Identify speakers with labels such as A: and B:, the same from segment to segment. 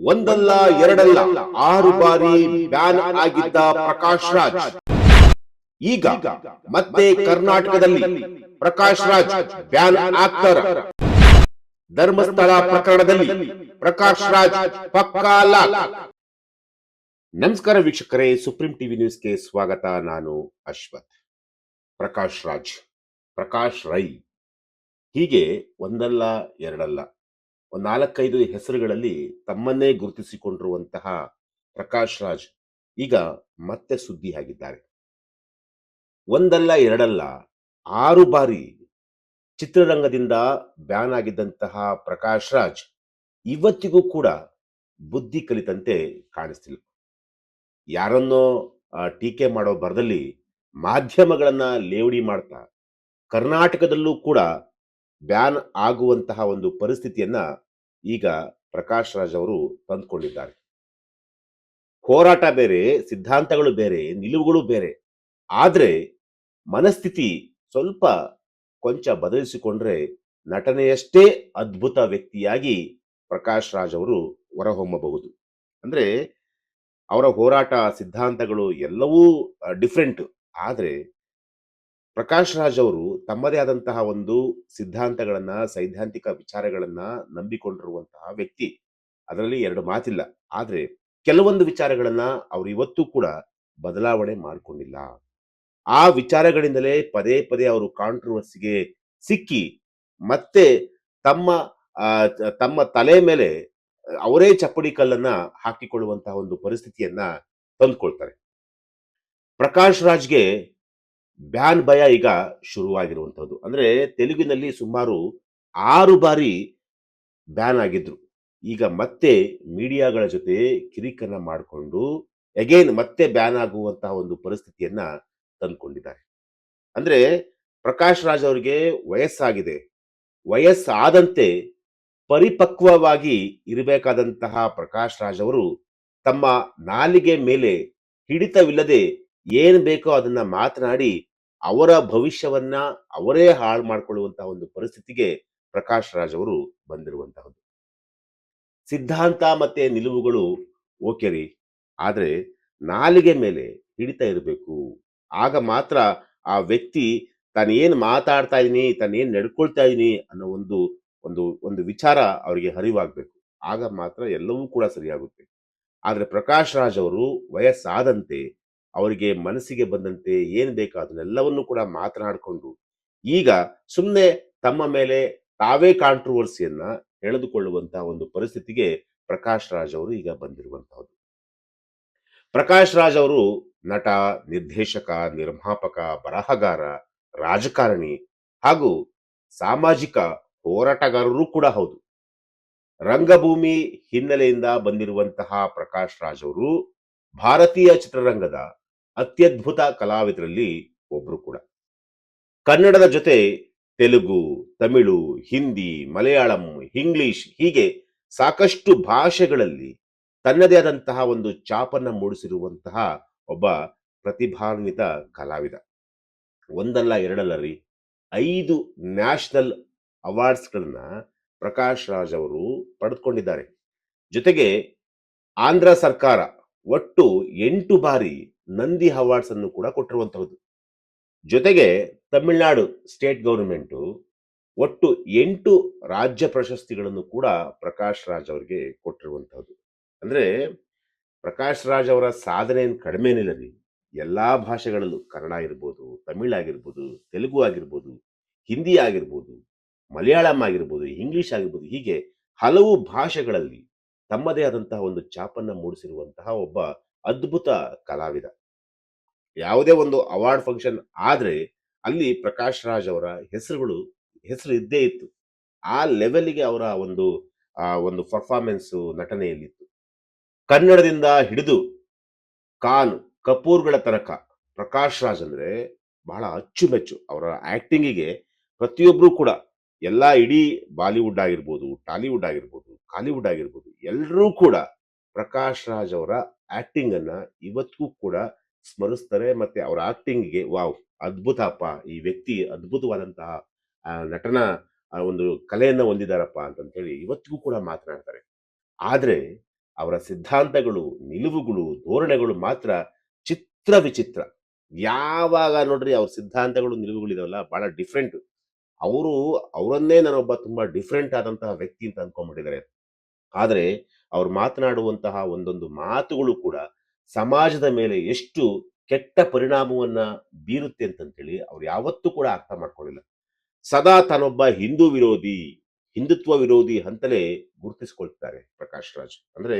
A: ಒಂದಲ್ಲ ಎರಡಲ್ಲ 6 ಬಾರಿ ಬ್ಯಾನ್ ಆಗಿದ್ದ ಪ್ರಕಾಶ್ ರಾಜ್ ಈಗ ಮತ್ತೆ ಕರ್ನಾಟಕದಲ್ಲಿ ಪ್ರಕಾಶ್ ರಾಜ್ ಬ್ಯಾನ್ ಆಗ್ತಾರ. ಧರ್ಮಸ್ಥಳ ಪ್ರಕರಣದಲ್ಲಿ ಪ್ರಕಾಶ್ ರಾಜ್ ಪಕ್ಕಾ ಲಾಕ್. ನಮಸ್ಕಾರ ವೀಕ್ಷಕರೇ, ಸುಪ್ರೀಂ ಟಿವಿ ನ್ಯೂಸ್ಗೆ ಸ್ವಾಗತ. ನಾನು ಅಶ್ವಥ್. ಪ್ರಕಾಶ್ ರಾಜ್, ಪ್ರಕಾಶ್ ರೈ, ಹೀಗೆ ಒಂದಲ್ಲ ಎರಡಲ್ಲ ಒಂದು 4-5 ಹೆಸರುಗಳಲ್ಲಿ ತಮ್ಮನ್ನೇ ಗುರುತಿಸಿಕೊಂಡಿರುವಂತಹ ಪ್ರಕಾಶ್ ರಾಜ್ ಈಗ ಮತ್ತೆ ಸುದ್ದಿಯಾಗಿದ್ದಾರೆ. ಒಂದಲ್ಲ ಎರಡಲ್ಲ 6 ಬಾರಿ ಚಿತ್ರರಂಗದಿಂದ ಬ್ಯಾನ್ ಆಗಿದ್ದಂತಹ ಪ್ರಕಾಶ್ ರಾಜ್ ಇವತ್ತಿಗೂ ಕೂಡ ಬುದ್ಧಿ ಕಲಿತಂತೆ ಕಾಣಿಸ್ತಿಲ್ಲ. ಯಾರನ್ನೋ ಟೀಕೆ ಮಾಡೋ ಭರದಲ್ಲಿ ಮಾಧ್ಯಮಗಳನ್ನ ಲೇವಡಿ ಮಾಡ್ತಾ ಕರ್ನಾಟಕದಲ್ಲೂ ಕೂಡ ಬ್ಯಾನ್ ಆಗುವಂತಹ ಒಂದು ಪರಿಸ್ಥಿತಿಯನ್ನ ಈಗ ಪ್ರಕಾಶ್ ರಾಜ್ ಅವರು ತಂದುಕೊಂಡಿದ್ದಾರೆ. ಹೋರಾಟ ಬೇರೆ, ಸಿದ್ಧಾಂತಗಳು ಬೇರೆ, ನಿಲುವುಗಳು ಬೇರೆ. ಆದ್ರೆ ಮನಸ್ಥಿತಿ ಸ್ವಲ್ಪ ಕೊಂಚ ಬದಲಿಸಿಕೊಂಡ್ರೆ ನಟನೆಯಷ್ಟೇ ಅದ್ಭುತ ವ್ಯಕ್ತಿಯಾಗಿ ಪ್ರಕಾಶ್ ರಾಜ್ ಅವರು ಹೊರಹೊಮ್ಮಬಹುದು. ಅಂದ್ರೆ ಅವರ ಹೋರಾಟ, ಸಿದ್ಧಾಂತಗಳು ಎಲ್ಲವೂ ಡಿಫ್ರೆಂಟ್. ಆದ್ರೆ ಪ್ರಕಾಶ್ ರಾಜ್ ಅವರು ತಮ್ಮದೇ ಆದಂತಹ ಒಂದು ಸಿದ್ಧಾಂತಗಳನ್ನ, ಸೈದ್ಧಾಂತಿಕ ವಿಚಾರಗಳನ್ನ ನಂಬಿಕೊಂಡಿರುವಂತಹ ವ್ಯಕ್ತಿ. ಅದರಲ್ಲಿ ಎರಡು ಮಾತಿಲ್ಲ. ಆದ್ರೆ ಕೆಲವೊಂದು ವಿಚಾರಗಳನ್ನ ಅವರು ಇವತ್ತೂ ಕೂಡ ಬದಲಾವಣೆ ಮಾಡಿಕೊಂಡಿಲ್ಲ. ಆ ವಿಚಾರಗಳಿಂದಲೇ ಪದೇ ಪದೇ ಅವರು ಕಾಂಟ್ರವರ್ಸಿಗೆ ಸಿಕ್ಕಿ ಮತ್ತೆ ತಮ್ಮ ತಮ್ಮ ತಲೆ ಮೇಲೆ ಅವರೇ ಚಪ್ಪಡಿ ಕಲ್ಲನ್ನ ಹಾಕಿಕೊಳ್ಳುವಂತಹ ಒಂದು ಪರಿಸ್ಥಿತಿಯನ್ನ ತಂದುಕೊಳ್ತಾರೆ. ಪ್ರಕಾಶ್ ರಾಜ್ಗೆ ಬ್ಯಾನ್ ಭಯ ಈಗ ಶುರುವಾಗಿರುವಂತಹದ್ದು. ಅಂದ್ರೆ ತೆಲುಗಿನಲ್ಲಿ ಸುಮಾರು 6 ಬಾರಿ ಬ್ಯಾನ್ ಆಗಿದ್ರು. ಈಗ ಮತ್ತೆ ಮೀಡಿಯಾಗಳ ಜೊತೆ ಕಿರಿಕನ್ನ ಮಾಡಿಕೊಂಡು ಅಗೇನ್ ಮತ್ತೆ ಬ್ಯಾನ್ ಆಗುವಂತಹ ಒಂದು ಪರಿಸ್ಥಿತಿಯನ್ನ ತಂದುಕೊಂಡಿದ್ದಾರೆ. ಅಂದ್ರೆ ಪ್ರಕಾಶ್ ರಾಜ್ ಅವರಿಗೆ ವಯಸ್ಸಾಗಿದೆ. ವಯಸ್ಸಾದಂತೆ ಪರಿಪಕ್ವವಾಗಿ ಇರಬೇಕಾದಂತಹ ಪ್ರಕಾಶ್ ರಾಜ್ ಅವರು ತಮ್ಮ ನಾಲಿಗೆ ಮೇಲೆ ಹಿಡಿತವಿಲ್ಲದೆ ಏನ್ ಬೇಕೋ ಅದನ್ನ ಮಾತನಾಡಿ ಅವರ ಭವಿಷ್ಯವನ್ನ ಅವರೇ ಹಾಳು ಮಾಡಿಕೊಳ್ಳುವಂತಹ ಒಂದು ಪರಿಸ್ಥಿತಿಗೆ ಪ್ರಕಾಶ್ ರಾಜ್ ಅವರು ಬಂದಿರುವಂತಹದ್ದು. ಸಿದ್ಧಾಂತ ಮತ್ತೆ ನಿಲುವುಗಳು ಓಕೆ ರೀ, ಆದ್ರೆ ನಾಲಿಗೆ ಮೇಲೆ ಹಿಡಿತ ಇರಬೇಕು. ಆಗ ಮಾತ್ರ ಆ ವ್ಯಕ್ತಿ ತಾನೇನ್ ಮಾತಾಡ್ತಾ ಇದೀನಿ, ತಾನೇನ್ ನಡ್ಕೊಳ್ತಾ ಇದೀನಿ ಅನ್ನೋ ಒಂದು ಒಂದು ಒಂದು ವಿಚಾರ ಅವರಿಗೆ ಅರಿವಾಗಬೇಕು. ಆಗ ಮಾತ್ರ ಎಲ್ಲವೂ ಕೂಡ ಸರಿಯಾಗುತ್ತೆ. ಆದ್ರೆ ಪ್ರಕಾಶ್ ರಾಜ್ ಅವರು ವಯಸ್ಸಾದಂತೆ ಅವರಿಗೆ ಮನಸ್ಸಿಗೆ ಬಂದಂತೆ ಏನ್ ಬೇಕು ಅದನ್ನೆಲ್ಲವನ್ನು ಕೂಡ ಮಾತನಾಡಿಕೊಂಡು ಈಗ ಸುಮ್ಮನೆ ತಮ್ಮ ಮೇಲೆ ತಾವೇ ಕಾಂಟ್ರವರ್ಸಿಯನ್ನ ಎಳೆದುಕೊಳ್ಳುವಂತಹ ಒಂದು ಪರಿಸ್ಥಿತಿಗೆ ಪ್ರಕಾಶ್ ರಾಜ್ ಅವರು ಈಗ ಬಂದಿರುವಂತಹದ್ದು. ಪ್ರಕಾಶ್ ರಾಜ್ ಅವರು ನಟ, ನಿರ್ದೇಶಕ, ನಿರ್ಮಾಪಕ, ಬರಹಗಾರ, ರಾಜಕಾರಣಿ ಹಾಗೂ ಸಾಮಾಜಿಕ ಹೋರಾಟಗಾರರು ಕೂಡ ಹೌದು. ರಂಗಭೂಮಿ ಹಿನ್ನೆಲೆಯಿಂದ ಬಂದಿರುವಂತಹ ಪ್ರಕಾಶ್ ರಾಜ್ ಅವರು ಭಾರತೀಯ ಚಿತ್ರರಂಗದ ಅತ್ಯದ್ಭುತ ಕಲಾವಿದರಲ್ಲಿ ಒಬ್ರು ಕೂಡ. ಕನ್ನಡದ ಜೊತೆ ತೆಲುಗು, ತಮಿಳು, ಹಿಂದಿ, ಮಲಯಾಳಂ, ಇಂಗ್ಲಿಷ್ ಹೀಗೆ ಸಾಕಷ್ಟು ಭಾಷೆಗಳಲ್ಲಿ ತನ್ನದೇ ಆದಂತಹ ಒಂದು ಛಾಪನ್ನ ಮೂಡಿಸಿರುವಂತಹ ಒಬ್ಬ ಪ್ರತಿಭಾನ್ವಿತ ಕಲಾವಿದ. ಒಂದಲ್ಲ ಎರಡಲ್ಲ ರೀ, 5 ನ್ಯಾಷನಲ್ ಅವಾರ್ಡ್ಸ್ಗಳನ್ನ ಪ್ರಕಾಶ್ ರಾಜ್ ಅವರು ಪಡೆದುಕೊಂಡಿದ್ದಾರೆ. ಜೊತೆಗೆ ಆಂಧ್ರ ಸರ್ಕಾರ ಒಟ್ಟು 8 ಬಾರಿ ನಂದಿ ಅವಾರ್ಡ್ಸ್ ಅನ್ನು ಕೂಡ ಕೊಟ್ಟಿರುವಂತಹದ್ದು. ಜೊತೆಗೆ ತಮಿಳುನಾಡು ಸ್ಟೇಟ್ ಗವರ್ಮೆಂಟ್ ಒಟ್ಟು 8 ರಾಜ್ಯ ಪ್ರಶಸ್ತಿಗಳನ್ನು ಕೂಡ ಪ್ರಕಾಶ್ ರಾಜ್ ಅವರಿಗೆ ಕೊಟ್ಟಿರುವಂತಹದ್ದು. ಅಂದ್ರೆ ಪ್ರಕಾಶ್ ರಾಜ್ ಅವರ ಸಾಧನೆ ಕಡಿಮೆ ಏನಿಲ್ಲ ರೀ. ಎಲ್ಲಾ ಭಾಷೆಗಳಲ್ಲೂ, ಕನ್ನಡ ಇರ್ಬೋದು, ತಮಿಳ್ ಆಗಿರ್ಬೋದು, ತೆಲುಗು ಆಗಿರ್ಬೋದು, ಹಿಂದಿ ಆಗಿರ್ಬೋದು, ಮಲಯಾಳಂ ಆಗಿರ್ಬೋದು, ಇಂಗ್ಲಿಷ್ ಆಗಿರ್ಬೋದು, ಹೀಗೆ ಹಲವು ಭಾಷೆಗಳಲ್ಲಿ ತಮ್ಮದೇ ಆದಂತಹ ಒಂದು ಛಾಪನ್ನ ಮೂಡಿಸಿರುವಂತಹ ಒಬ್ಬ ಅದ್ಭುತ ಕಲಾವಿದ. ಯಾವುದೇ ಒಂದು ಅವಾರ್ಡ್ ಫಂಕ್ಷನ್ ಆದ್ರೆ ಅಲ್ಲಿ ಪ್ರಕಾಶ್ ರಾಜ್ ಅವರ ಹೆಸರು ಇದ್ದೇ ಇತ್ತು. ಆ ಲೆವೆಲ್ಗೆ ಅವರ ಒಂದು ಪರ್ಫಾರ್ಮೆನ್ಸ್ ನಟನೆಯಲ್ಲಿತ್ತು. ಕನ್ನಡದಿಂದ ಹಿಡಿದು ಖಾನ್, ಕಪೂರ್ಗಳ ತನಕ ಪ್ರಕಾಶ್ ರಾಜ್ ಅಂದ್ರೆ ಬಹಳ ಅಚ್ಚುಮೆಚ್ಚು. ಅವರ ಆಕ್ಟಿಂಗಿಗೆ ಪ್ರತಿಯೊಬ್ರು ಕೂಡ ಇಡೀ ಬಾಲಿವುಡ್ ಆಗಿರ್ಬೋದು, ಟಾಲಿವುಡ್ ಆಗಿರ್ಬೋದು, ಕಾಲಿವುಡ್ ಆಗಿರ್ಬೋದು, ಎಲ್ಲರೂ ಕೂಡ ಪ್ರಕಾಶ್ ರಾಜ್ ಅವರ ಆಕ್ಟಿಂಗ್ ಅನ್ನ ಇವತ್ತಿಗೂ ಕೂಡ ಸ್ಮರಿಸ್ತಾರೆ. ಮತ್ತೆ ಅವರ ಆಕ್ಟಿಂಗ್ಗೆ ವಾವ್, ಅದ್ಭುತಪ್ಪ, ಈ ವ್ಯಕ್ತಿ ಅದ್ಭುತವಾದಂತಹ ನಟನ ಒಂದು ಕಲೆಯನ್ನ ಹೊಂದಿದಾರಪ್ಪ ಅಂತ ಹೇಳಿ ಇವತ್ತಿಗೂ ಕೂಡ ಮಾತನಾಡ್ತಾರೆ. ಆದ್ರೆ ಅವರ ಸಿದ್ಧಾಂತಗಳು, ನಿಲುವುಗಳು, ಧೋರಣೆಗಳು ಮಾತ್ರ ಚಿತ್ರ ವಿಚಿತ್ರ. ಯಾವಾಗ ನೋಡ್ರಿ ಅವ್ರ ಸಿದ್ಧಾಂತಗಳು, ನಿಲುವುಗಳಿದಾವಲ್ಲ ಬಹಳ ಡಿಫ್ರೆಂಟ್. ಅವರು ಅವರನ್ನೇ ನಾನೊಬ್ಬ ತುಂಬಾ ಡಿಫ್ರೆಂಟ್ ಆದಂತಹ ವ್ಯಕ್ತಿ ಅಂತ ಅನ್ಕೊಂಡ್ಬಿಟ್ಟಿದ್ದಾರೆ. ಆದರೆ ಅವ್ರು ಮಾತನಾಡುವಂತಹ ಒಂದೊಂದು ಮಾತುಗಳು ಕೂಡ ಸಮಾಜದ ಮೇಲೆ ಎಷ್ಟು ಕೆಟ್ಟ ಪರಿಣಾಮವನ್ನ ಬೀರುತ್ತೆ ಅಂತಂತೇಳಿ ಅವ್ರು ಯಾವತ್ತೂ ಕೂಡ ಅರ್ಥ ಮಾಡ್ಕೊಳ್ಳಿಲ್ಲ. ಸದಾ ತಾನೊಬ್ಬ ಹಿಂದೂ ವಿರೋಧಿ, ಹಿಂದುತ್ವ ವಿರೋಧಿ ಅಂತಲೇ ಗುರುತಿಸಿಕೊಳ್ತಾರೆ ಪ್ರಕಾಶ್ ರಾಜ್. ಅಂದ್ರೆ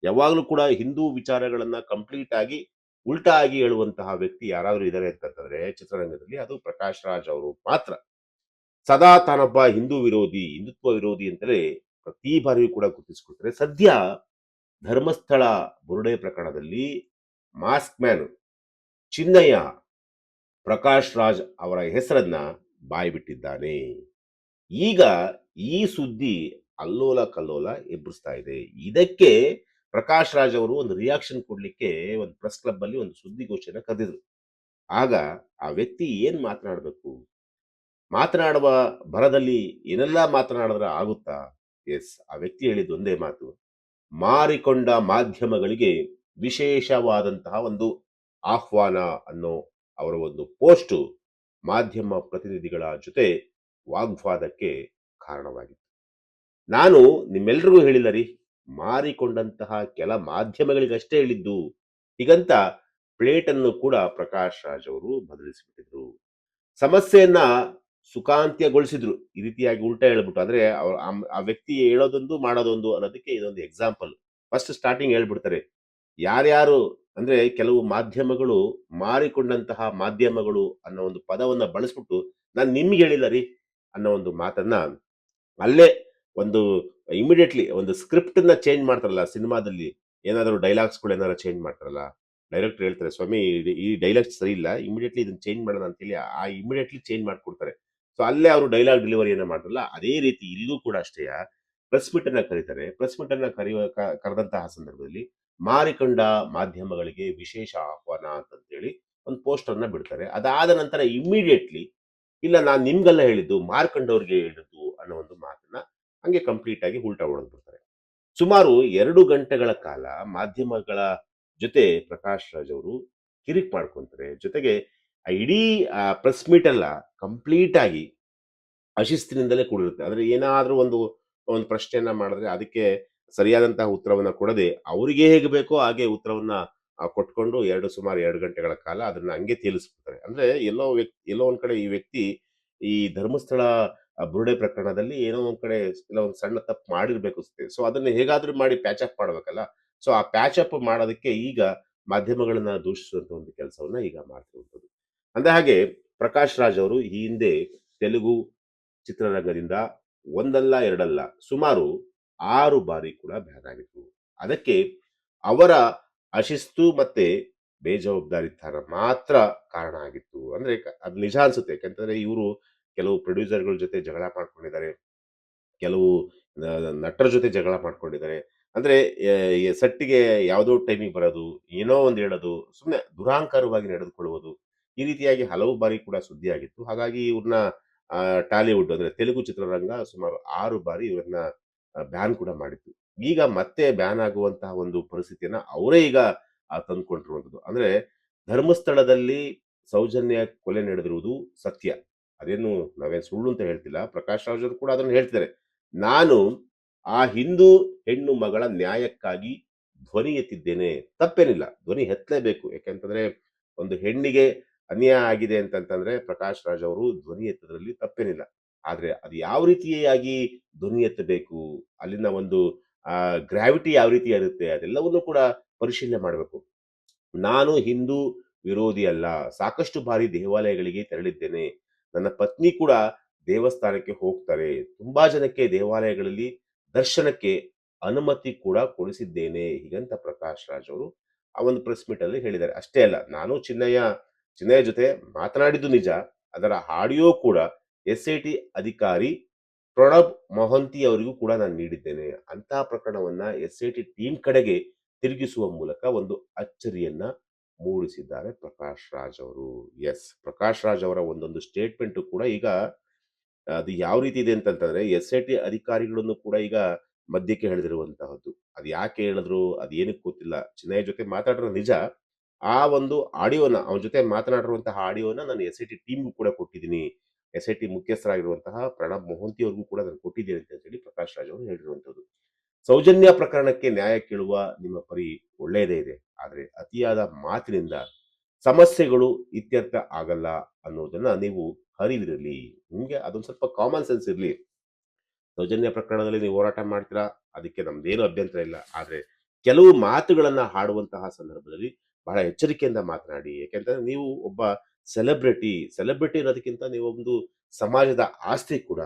A: ಯಾವಾಗಲೂ ಕೂಡ ಹಿಂದೂ ವಿಚಾರಗಳನ್ನ ಕಂಪ್ಲೀಟ್ ಆಗಿ ಉಲ್ಟಾ ಆಗಿ ಹೇಳುವಂತಹ ವ್ಯಕ್ತಿ ಯಾರಾದ್ರೂ ಇದ್ದಾರೆ ಅಂತಂತಂದ್ರೆ ಚಿತ್ರರಂಗದಲ್ಲಿ ಅದು ಪ್ರಕಾಶ್ ರಾಜ್ ಅವರು ಮಾತ್ರ. ಸದಾ ತಾನೊಬ್ಬ ಹಿಂದೂ ವಿರೋಧಿ, ಹಿಂದುತ್ವ ವಿರೋಧಿ ಅಂತಲೇ ಪ್ರತಿ ಬಾರಿಯೂ ಕೂಡ ಗುರುತಿಸಿಕೊಳ್ತಾರೆ. ಸದ್ಯ ಧರ್ಮಸ್ಥಳ ಬುರುಡೆ ಪ್ರಕರಣದಲ್ಲಿ ಮಾಸ್ಕ್ ಮ್ಯಾನ್ ಚಿನ್ನಯ್ಯ ಪ್ರಕಾಶ್ ರಾಜ್ ಅವರ ಹೆಸರನ್ನ ಬಾಯ್ಬಿಟ್ಟಿದ್ದಾನೆ. ಈಗ ಈ ಸುದ್ದಿ ಅಲ್ಲೋಲ ಕಲ್ಲೋಲ ಎಬ್ಬಿಸ್ತಾ ಇದೆ. ಇದಕ್ಕೆ ಪ್ರಕಾಶ್ ರಾಜ್ ಅವರು ಒಂದು ರಿಯಾಕ್ಷನ್ ಕೊಡ್ಲಿಕ್ಕೆ ಒಂದು ಪ್ರೆಸ್ ಕ್ಲಬ್ ಅಲ್ಲಿ ಒಂದು ಸುದ್ದಿಗೋಷ್ಠಿಯನ್ನ ಕರೆದಿದ್ರು. ಆಗ ಆ ವ್ಯಕ್ತಿ ಏನ್ ಮಾತನಾಡಬೇಕು, ಮಾತನಾಡುವ ಭರದಲ್ಲಿ ಏನೆಲ್ಲ ಮಾತನಾಡಿದ್ರೆ ಆಗುತ್ತಾ? ಎಸ್, ಆ ವ್ಯಕ್ತಿ ಹೇಳಿದ್ದು ಒಂದೇ ಮಾತು. ಮಾರಿಕೊಂಡ ಮಾಧ್ಯಮಗಳಿಗೆ ವಿಶೇಷವಾದಂತಹ ಒಂದು ಆಹ್ವಾನ ಅನ್ನೋ ಅವರ ಒಂದು ಪೋಸ್ಟು ಮಾಧ್ಯಮ ಪ್ರತಿನಿಧಿಗಳ ಜೊತೆ ವಾಗ್ವಾದಕ್ಕೆ ಕಾರಣವಾಗಿತ್ತು. ನಾನು ನಿಮ್ಮೆಲ್ರಿಗೂ ಹೇಳಿಲ್ಲ ರೀ, ಮಾರಿಕೊಂಡಂತಹ ಕೆಲ ಮಾಧ್ಯಮಗಳಿಗಷ್ಟೇ ಹೇಳಿದ್ದು ಹೀಗಂತ ಪ್ಲೇಟ್ ಅನ್ನು ಕೂಡ ಪ್ರಕಾಶ್ ರಾಜ್ ಅವರು ಬದಲಿಸಿಬಿಟ್ಟಿದ್ರು. ಸಮಸ್ಯೆಯನ್ನ ಸುಖಾಂತ್ಯಗೊಳಿಸಿದ್ರು. ಈ ರೀತಿಯಾಗಿ ಉಲ್ಟಾ ಹೇಳ್ಬಿಟ್ಟು, ಅಂದ್ರೆ ಆ ವ್ಯಕ್ತಿ ಹೇಳೋದೊಂದು ಮಾಡೋದೊಂದು ಅನ್ನೋದಕ್ಕೆ ಇದೊಂದು ಎಕ್ಸಾಂಪಲ್. ಫಸ್ಟ್ ಸ್ಟಾರ್ಟಿಂಗ್ ಹೇಳ್ಬಿಡ್ತಾರೆ, ಯಾರ್ಯಾರು ಅಂದ್ರೆ ಕೆಲವು ಮಾಧ್ಯಮಗಳು ಮಾರಿಕೊಂಡಂತಹ ಮಾಧ್ಯಮಗಳು ಅನ್ನೋ ಒಂದು ಪದವನ್ನ ಬಳಸ್ಬಿಟ್ಟು ನಾನು ನಿಮ್ಗೆ ಹೇಳಿಲ್ಲ ರೀ ಅನ್ನೋ ಒಂದು ಮಾತನ್ನ ಅಲ್ಲೇ ಒಂದು ಇಮಿಡಿಯೇಟ್ಲಿ ಒಂದು ಸ್ಕ್ರಿಪ್ಟ್ ನ ಚೇಂಜ್ ಮಾಡ್ತಾರಲ್ಲ ಸಿನಿಮಾದಲ್ಲಿ, ಏನಾದರೂ ಡೈಲಾಗ್ಸ್ಗಳು ಏನಾದ್ರು ಚೇಂಜ್ ಮಾಡ್ತಾರಲ್ಲ, ಡೈರೆಕ್ಟರ್ ಹೇಳ್ತಾರೆ ಸ್ವಾಮಿ ಈ ಡೈಲಾಗ್ ಸರಿ ಇಲ್ಲ, ಇಮಿಡಿಯೇಟ್ಲಿ ಇದನ್ನ ಚೇಂಜ್ ಮಾಡೋಣ ಅಂತೇಳಿ ಆ ಇಮಿಡಿಯೇಟ್ಲಿ ಚೇಂಜ್ ಮಾಡ್ಕೊಡ್ತಾರೆ. ಸೊ ಅಲ್ಲೇ ಅವರು ಡೈಲಾಗ್ ಡೆಲಿವರಿಯನ್ನ ಮಾಡ್ತಾರಲ್ಲ, ಅದೇ ರೀತಿ ಇಲ್ಲೂ ಕೂಡ ಅಷ್ಟೇ ಪ್ರೆಸ್ ಮೀಟ್ ಅನ್ನ ಕರೀತಾರೆ. ಪ್ರೆಸ್ ಮೀಟ್ ಅನ್ನ ಕರೆದಂತಹ ಸಂದರ್ಭದಲ್ಲಿ ಮಾರಿಕೊಂಡ ಮಾಧ್ಯಮಗಳಿಗೆ ವಿಶೇಷ ಆಹ್ವಾನ ಅಂತಂತೇಳಿ ಒಂದು ಪೋಸ್ಟರ್ ಅನ್ನ ಬಿಡ್ತಾರೆ. ಅದಾದ ನಂತರ ಇಮಿಡಿಯೇಟ್ಲಿ ಇಲ್ಲ ನಾನು ನಿಮ್ಗೆಲ್ಲ ಹೇಳಿದ್ದು ಮಾರ್ಕಂಡವ್ರಿಗೆ ಹೇಳಿದ್ದು ಅನ್ನೋ ಒಂದು ಮಾತನ್ನ ಹಂಗೆ ಕಂಪ್ಲೀಟ್ ಆಗಿ ಉಲ್ಟಾ ಹೊಡೆದು ಬಿಡ್ತಾರೆ. ಸುಮಾರು 2 ಗಂಟೆಗಳ ಕಾಲ ಮಾಧ್ಯಮಗಳ ಜೊತೆ ಪ್ರಕಾಶ್ ರಾಜ್ ಅವರು ಕಿರಿಕ್ ಮಾಡ್ಕೊಂತಾರೆ. ಜೊತೆಗೆ ಆ ಇಡೀ ಪ್ರೆಸ್ ಮೀಟ್ ಎಲ್ಲ ಕಂಪ್ಲೀಟ್ ಆಗಿ ಅಶಿಸ್ತಿನಿಂದಲೇ ಕೂಡಿರುತ್ತೆ. ಅಂದ್ರೆ ಏನಾದ್ರೂ ಒಂದು ಒಂದು ಪ್ರಶ್ನೆಯನ್ನ ಮಾಡಿದ್ರೆ ಅದಕ್ಕೆ ಸರಿಯಾದಂತಹ ಉತ್ತರವನ್ನ ಕೊಡದೆ ಅವರಿಗೆ ಹೇಗೆ ಬೇಕೋ ಹಾಗೆ ಉತ್ತರವನ್ನ ಕೊಟ್ಕೊಂಡು ಸುಮಾರು 2 ಗಂಟೆಗಳ ಕಾಲ ಅದನ್ನ ಹಂಗೆ ತೇಲಿಸ್ಬಿಡ್ತಾರೆ. ಅಂದ್ರೆ ಎಲ್ಲೋ ಒಂದ್ ಕಡೆ ಈ ವ್ಯಕ್ತಿ ಈ ಧರ್ಮಸ್ಥಳ ಬುರುಡೆ ಪ್ರಕರಣದಲ್ಲಿ ಏನೋ ಒಂದ್ ಕಡೆ ಎಲ್ಲೋ ಒಂದು ಸಣ್ಣ ತಪ್ಪು ಮಾಡಿರ್ಬೇಕು ಅನ್ಸುತ್ತೆ. ಸೊ ಅದನ್ನ ಹೇಗಾದ್ರೂ ಮಾಡಿ ಪ್ಯಾಚ್ ಅಪ್ ಮಾಡ್ಬೇಕಲ್ಲ. ಸೊ ಆ ಪ್ಯಾಚ್ ಅಪ್ ಮಾಡೋದಕ್ಕೆ ಈಗ ಮಾಧ್ಯಮಗಳನ್ನ ದೂಷಿಸುವಂತ ಒಂದು ಕೆಲಸವನ್ನ ಈಗ ಮಾಡ್ತಿರುವಂಥದ್ದು. ಅಂದ ಹಾಗೆ ಪ್ರಕಾಶ್ ರಾಜ್ ಅವರು ಈ ಹಿಂದೆ ತೆಲುಗು ಚಿತ್ರರಂಗದಿಂದ ಒಂದಲ್ಲ ಎರಡಲ್ಲ ಸುಮಾರು 6 ಬಾರಿ ಕೂಡ ಬ್ಯಾನ್ ಆಗಿದ್ರು. ಅದಕ್ಕೆ ಅವರ ಅಶಿಸ್ತು ಮತ್ತೆ ಬೇಜವಾಬ್ದಾರಿತನ ಮಾತ್ರ ಕಾರಣ ಆಗಿತ್ತು. ಅಂದ್ರೆ ಅದು ನಿಜ ಅನ್ಸುತ್ತೆ. ಯಾಕಂತಂದ್ರೆ ಇವರು ಕೆಲವು ಪ್ರೊಡ್ಯೂಸರ್ಗಳ ಜೊತೆ ಜಗಳ ಮಾಡ್ಕೊಂಡಿದ್ದಾರೆ, ಕೆಲವು ನಟರ ಜೊತೆ ಜಗಳ ಮಾಡ್ಕೊಂಡಿದ್ದಾರೆ. ಅಂದ್ರೆ ಸೆಟ್ಟಿಗೆ ಯಾವುದೋ ಟೈಮಿಗೆ ಬರೋದು, ಏನೋ ಒಂದು ಹೇಳೋದು, ಸುಮ್ಮನೆ ದುರಾಂಕಾರವಾಗಿ ನಡೆದುಕೊಳ್ಳುವುದು, ಈ ರೀತಿಯಾಗಿ ಹಲವು ಬಾರಿ ಕೂಡ ಸುದ್ದಿ ಆಗಿತ್ತು. ಹಾಗಾಗಿ ಇವ್ರನ್ನ ಟಾಲಿವುಡ್ ಅಂದ್ರೆ ತೆಲುಗು ಚಿತ್ರರಂಗ ಸುಮಾರು 6 ಬಾರಿ ಇವ್ರನ್ನ ಬ್ಯಾನ್ ಕೂಡ ಮಾಡಿತ್ತು. ಈಗ ಮತ್ತೆ ಬ್ಯಾನ್ ಆಗುವಂತಹ ಒಂದು ಪರಿಸ್ಥಿತಿಯನ್ನ ಅವರೇ ಈಗ ತಂದುಕೊಂಡಿರುವಂಥದ್ದು. ಅಂದ್ರೆ ಧರ್ಮಸ್ಥಳದಲ್ಲಿ ಸೌಜನ್ಯ ಕೊಲೆ ನಡೆದಿರುವುದು ಸತ್ಯ. ಅದೇನು ನಾವೇನು ಸುಳ್ಳು ಅಂತ ಹೇಳ್ತಿಲ್ಲ. ಪ್ರಕಾಶ್ ರಾಜ್ ಅವರು ಕೂಡ ಅದನ್ನು ಹೇಳ್ತಿದ್ದಾರೆ. ನಾನು ಆ ಹಿಂದೂ ಹೆಣ್ಣು ಮಗಳ ನ್ಯಾಯಕ್ಕಾಗಿ ಧ್ವನಿ ಎತ್ತಿದ್ದೇನೆ. ತಪ್ಪೇನಿಲ್ಲ, ಧ್ವನಿ ಎತ್ತಲೇಬೇಕು. ಯಾಕೆಂತಂದ್ರೆ ಒಂದು ಹೆಣ್ಣಿಗೆ ಅನ್ಯಾಯ ಆಗಿದೆ ಅಂತಂತಂದ್ರೆ ಪ್ರಕಾಶ್ ರಾಜ್ ಅವರು ಧ್ವನಿ ಎತ್ತದ್ರಲ್ಲಿ ತಪ್ಪೇನಿಲ್ಲ. ಆದ್ರೆ ಅದು ಯಾವ ರೀತಿಯಾಗಿ ಧ್ವನಿ ಎತ್ತಬೇಕು, ಅಲ್ಲಿನ ಒಂದು ಗ್ರಾವಿಟಿ ಯಾವ ರೀತಿ ಇರುತ್ತೆ, ಅದೆಲ್ಲವನ್ನೂ ಕೂಡ ಪರಿಶೀಲನೆ ಮಾಡಬೇಕು. ನಾನು ಹಿಂದೂ ವಿರೋಧಿ ಅಲ್ಲ, ಸಾಕಷ್ಟು ಬಾರಿ ದೇವಾಲಯಗಳಿಗೆ ತೆರಳಿದ್ದೇನೆ. ನನ್ನ ಪತ್ನಿ ಕೂಡ ದೇವಸ್ಥಾನಕ್ಕೆ ಹೋಗ್ತಾರೆ. ತುಂಬಾ ಜನಕ್ಕೆ ದೇವಾಲಯಗಳಲ್ಲಿ ದರ್ಶನಕ್ಕೆ ಅನುಮತಿ ಕೂಡ ಕೊಡಿಸಿದ್ದೇನೆ. ಹೀಗಂತ ಪ್ರಕಾಶ್ ರಾಜ್ ಅವರು ಆ ಒಂದು ಪ್ರೆಸ್ ಮೀಟ್ ಅಲ್ಲಿ ಹೇಳಿದ್ದಾರೆ. ಅಷ್ಟೇ ಅಲ್ಲ, ನಾನು ಚಿನ್ನಯ್ಯ ಜೊತೆ ಮಾತನಾಡಿದ್ದು ನಿಜ. ಅದರ ಆಡಿಯೋ ಕೂಡ SIT ಅಧಿಕಾರಿ ಪ್ರಣಬ್ ಮೊಹಂತಿ ಅವರಿಗೂ ಕೂಡ ನಾನು ನೀಡಿದ್ದೇನೆ. ಅಂತಹ ಪ್ರಕರಣವನ್ನ SIT ಟೀಮ್ ಕಡೆಗೆ ತಿರುಗಿಸುವ ಮೂಲಕ ಒಂದು ಅಚ್ಚರಿಯನ್ನ ಮೂಡಿಸಿದ್ದಾರೆ ಪ್ರಕಾಶ್ ರಾಜ್ ಅವರು. ಎಸ್, ಪ್ರಕಾಶ್ ರಾಜ್ ಅವರ ಒಂದೊಂದು ಸ್ಟೇಟ್ಮೆಂಟ್ ಕೂಡ ಈಗ ಅದು ಯಾವ ರೀತಿ ಇದೆ ಅಂತಂತಂದ್ರೆ SIT ಅಧಿಕಾರಿಗಳನ್ನು ಕೂಡ ಈಗ ಮಧ್ಯಕ್ಕೆ ಎಳೆದಿರುವಂತಹದ್ದು. ಅದು ಯಾಕೆ ಹೇಳಿದ್ರು ಅದು ಏನಕ್ಕೆ ಗೊತ್ತಿಲ್ಲ. ಚಿನ್ನಯ್ಯ ಜೊತೆ ಮಾತಾಡಿರೋ ನಿಜ. ಆ ಒಂದು ಆಡಿಯೋನ ಅವನ ಜೊತೆ ಮಾತನಾಡಿರುವಂತಹ ಆಡಿಯೋನ ನಾನು ಎಸ್-ಐ-ಟಿ ಟೀಮ್‌ಗೂ ಕೂಡ ಕೊಟ್ಟಿದ್ದೀನಿ. ಎಸ್-ಐ-ಟಿ ಮುಖ್ಯಸ್ಥರಾಗಿರುವಂತಹ ಪ್ರಣಬ್ ಮೊಹಂತಿ ಅವ್ರಿಗೂ ಕೂಡ ನಾನು ಕೊಟ್ಟಿದ್ದೀನಿ ಅಂತ ಹೇಳಿ ಪ್ರಕಾಶ್ ರಾಜ್ ಅವರು ಹೇಳಿರುವಂಥದ್ದು. ಸೌಜನ್ಯ ಪ್ರಕರಣಕ್ಕೆ ನ್ಯಾಯ ಕೇಳುವ ನಿಮ್ಮ ಪರಿ ಒಳ್ಳೆಯದೇ ಇದೆ. ಆದರೆ ಅತಿಯಾದ ಮಾತಿನಿಂದ ಸಮಸ್ಯೆಗಳು ಇತ್ಯರ್ಥ ಆಗಲ್ಲ ಅನ್ನೋದನ್ನ ನೀವು ಅರಿವಿರಲಿ. ನಿಮ್ಗೆ ಅದೊಂದು ಸ್ವಲ್ಪ ಕಾಮನ್ ಸೆನ್ಸ್ ಇರ್ಲಿ. ಸೌಜನ್ಯ ಪ್ರಕರಣದಲ್ಲಿ ನೀವು ಹೋರಾಟ ಮಾಡ್ತೀರಾ, ಅದಕ್ಕೆ ನಮ್ದೇನು ಅಭ್ಯಂತರ ಇಲ್ಲ. ಆದ್ರೆ ಕೆಲವು ಮಾತುಗಳನ್ನ ಆಡುವಂತಹ ಸಂದರ್ಭದಲ್ಲಿ ಬಹಳ ಎಚ್ಚರಿಕೆಯಿಂದ ಮಾತನಾಡಿ. ಯಾಕೆಂತಂದ್ರೆ ನೀವು ಒಬ್ಬ ಸೆಲೆಬ್ರಿಟಿ ಅನ್ನೋದಕ್ಕಿಂತ ನೀವೊಂದು ಸಮಾಜದ ಆಸ್ತಿ ಕೂಡ.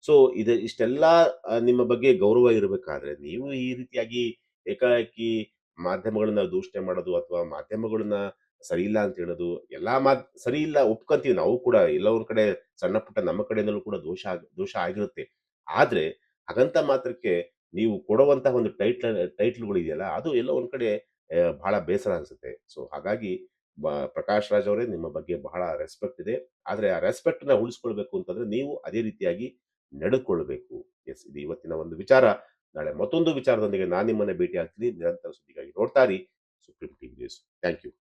A: ಸೊ ಇಷ್ಟೆಲ್ಲಾ ನಿಮ್ಮ ಬಗ್ಗೆ ಗೌರವ ಇರಬೇಕಾದ್ರೆ ನೀವು ಈ ರೀತಿಯಾಗಿ ಏಕಾಏಕಿ ಮಾಧ್ಯಮಗಳನ್ನ ದೂಷಣೆ ಮಾಡೋದು ಅಥವಾ ಮಾಧ್ಯಮಗಳನ್ನ ಸರಿ ಇಲ್ಲ ಅಂತ ಹೇಳೋದು, ಎಲ್ಲಾ ಸರಿ ಇಲ್ಲ ಒಪ್ಕೊಂತೀವಿ ನಾವು ಕೂಡ. ಎಲ್ಲೋ ಒಂದ್ ಕಡೆ ಸಣ್ಣ ಪುಟ್ಟ ನಮ್ಮ ಕಡೆಯಿಂದಲೂ ಕೂಡ ದೋಷ ಆಗಿರುತ್ತೆ. ಆದ್ರೆ ಹಾಗಂತ ಮಾತ್ರಕ್ಕೆ ನೀವು ಕೊಡುವಂತಹ ಒಂದು ಟೈಟ್ಲ್‌ಗಳು ಇದೆಯಲ್ಲ, ಅದು ಎಲ್ಲೋ ಒಂದ್ ಕಡೆ ಬಹಳ ಬೇಸರ ಅನ್ಸುತ್ತೆ. ಸೊ ಹಾಗಾಗಿ ಪ್ರಕಾಶ್ ರಾಜ್ ಅವರೇ, ನಿಮ್ಮ ಬಗ್ಗೆ ಬಹಳ ರೆಸ್ಪೆಕ್ಟ್ ಇದೆ. ಆದ್ರೆ ಆ ರೆಸ್ಪೆಕ್ಟ್‌ನ ಉಳಿಸ್ಕೊಳ್ಬೇಕು ಅಂತಂದ್ರೆ ನೀವು ಅದೇ ರೀತಿಯಾಗಿ ನಡೆದುಕೊಳ್ಬೇಕು. ಎಸ್, ಇದು ಇವತ್ತಿನ ಒಂದು ವಿಚಾರ. ನಾಳೆ ಮತ್ತೊಂದು ವಿಚಾರದೊಂದಿಗೆ ನಾನು ನಿಮ್ಮನ್ನ ಭೇಟಿ ಆಗ್ತೀನಿ. ನಿರಂತರ ಸುದ್ದಿಗಾಗಿ ನೋಡ್ತಾ ಇರಿ supreme TV news. Thank you.